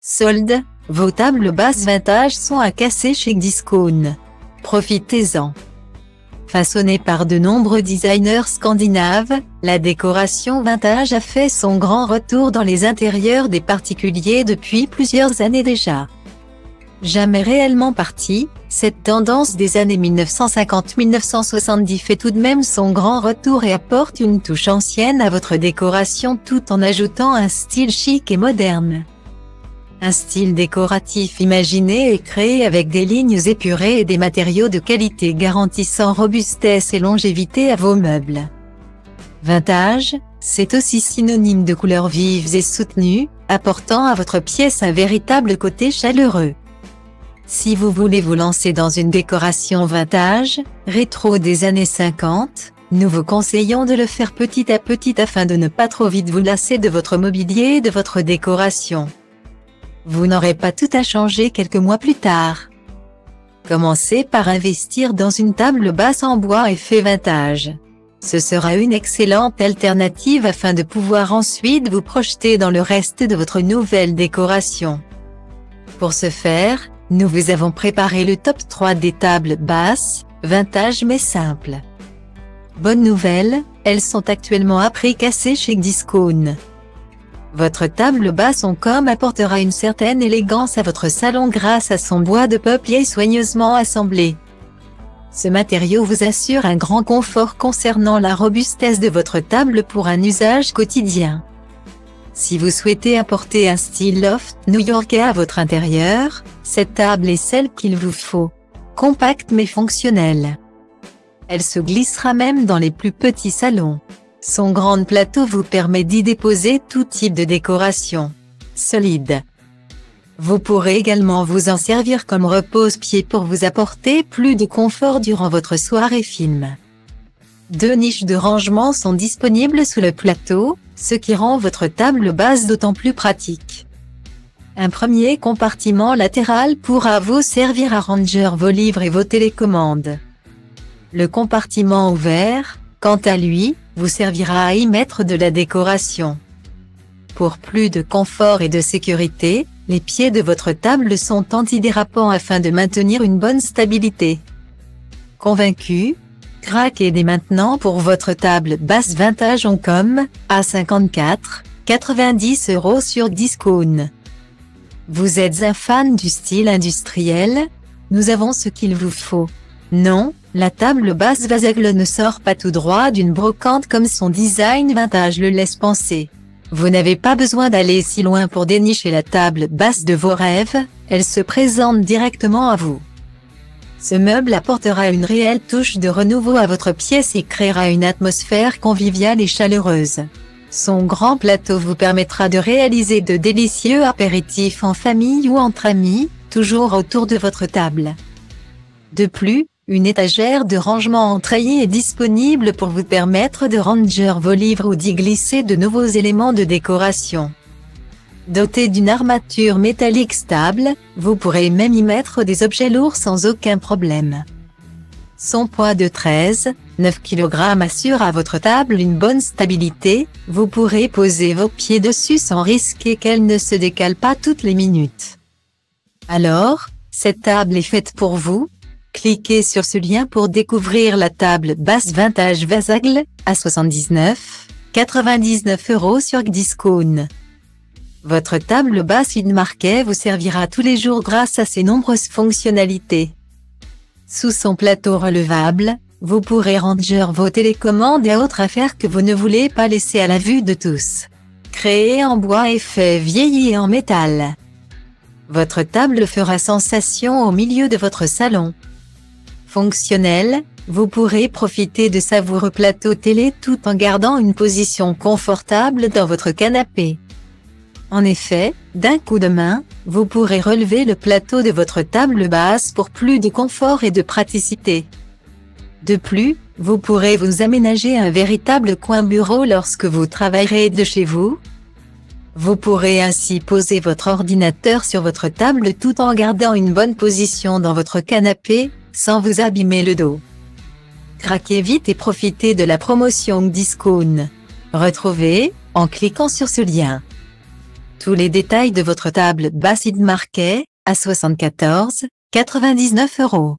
Soldes, vos tables basses vintage sont à casser chez Xdiscone. Profitez-en. Façonnée par de nombreux designers scandinaves, la décoration vintage a fait son grand retour dans les intérieurs des particuliers depuis plusieurs années déjà. Jamais réellement partie, cette tendance des années 1950-1970 fait tout de même son grand retour et apporte une touche ancienne à votre décoration tout en ajoutant un style chic et moderne. Un style décoratif imaginé et créé avec des lignes épurées et des matériaux de qualité garantissant robustesse et longévité à vos meubles. Vintage, c'est aussi synonyme de couleurs vives et soutenues, apportant à votre pièce un véritable côté chaleureux. Si vous voulez vous lancer dans une décoration vintage, rétro des années 50, nous vous conseillons de le faire petit à petit afin de ne pas trop vite vous lasser de votre mobilier et de votre décoration. Vous n'aurez pas tout à changer quelques mois plus tard. Commencez par investir dans une table basse en bois effet vintage. Ce sera une excellente alternative afin de pouvoir ensuite vous projeter dans le reste de votre nouvelle décoration. Pour ce faire, nous vous avons préparé le top 3 des tables basses, vintage mais simples. Bonne nouvelle, elles sont actuellement à prix cassé chez Xdiscone. Votre table basse en com apportera une certaine élégance à votre salon grâce à son bois de peuplier soigneusement assemblé. Ce matériau vous assure un grand confort concernant la robustesse de votre table pour un usage quotidien. Si vous souhaitez apporter un style loft new-yorkais à votre intérieur, cette table est celle qu'il vous faut. Compacte mais fonctionnelle. Elle se glissera même dans les plus petits salons. Son grand plateau vous permet d'y déposer tout type de décoration. Solide. Vous pourrez également vous en servir comme repose-pied pour vous apporter plus de confort durant votre soirée film. 2 niches de rangement sont disponibles sous le plateau, ce qui rend votre table basse d'autant plus pratique. Un premier compartiment latéral pourra vous servir à ranger vos livres et vos télécommandes. Le compartiment ouvert, quant à lui, vous servira à y mettre de la décoration. Pour plus de confort et de sécurité, les pieds de votre table sont antidérapants afin de maintenir une bonne stabilité. Convaincu? Craquez dès maintenant pour votre table basse vintage en com, à 54,90 € sur Xdiscone. Vous êtes un fan du style industriel? Nous avons ce qu'il vous faut. Non, la table basse Vasagle ne sort pas tout droit d'une brocante comme son design vintage le laisse penser. Vous n'avez pas besoin d'aller si loin pour dénicher la table basse de vos rêves, elle se présente directement à vous. Ce meuble apportera une réelle touche de renouveau à votre pièce et créera une atmosphère conviviale et chaleureuse. Son grand plateau vous permettra de réaliser de délicieux apéritifs en famille ou entre amis, toujours autour de votre table. De plus, une étagère de rangement en treillis est disponible pour vous permettre de ranger vos livres ou d'y glisser de nouveaux éléments de décoration. Doté d'une armature métallique stable, vous pourrez même y mettre des objets lourds sans aucun problème. Son poids de 13,9 kg assure à votre table une bonne stabilité, vous pourrez poser vos pieds dessus sans risquer qu'elle ne se décale pas toutes les minutes. Alors, cette table est faite pour vous? Cliquez sur ce lien pour découvrir la table basse vintage Vasagle, à 79,99 € sur Xdiscone. Votre table basse in-market vous servira tous les jours grâce à ses nombreuses fonctionnalités. Sous son plateau relevable, vous pourrez ranger vos télécommandes et autres affaires que vous ne voulez pas laisser à la vue de tous. Créé en bois et fait vieilli en métal. Votre table fera sensation au milieu de votre salon. Fonctionnel, vous pourrez profiter de savoureux plateaux télé tout en gardant une position confortable dans votre canapé. En effet, d'un coup de main, vous pourrez relever le plateau de votre table basse pour plus de confort et de praticité. De plus, vous pourrez vous aménager un véritable coin bureau lorsque vous travaillerez de chez vous. Vous pourrez ainsi poser votre ordinateur sur votre table tout en gardant une bonne position dans votre canapé, sans vous abîmer le dos. Craquez vite et profitez de la promotion Xdiscone. Retrouvez, en cliquant sur ce lien. Tous les détails de votre table basse Id Marquet, à 74,99 €.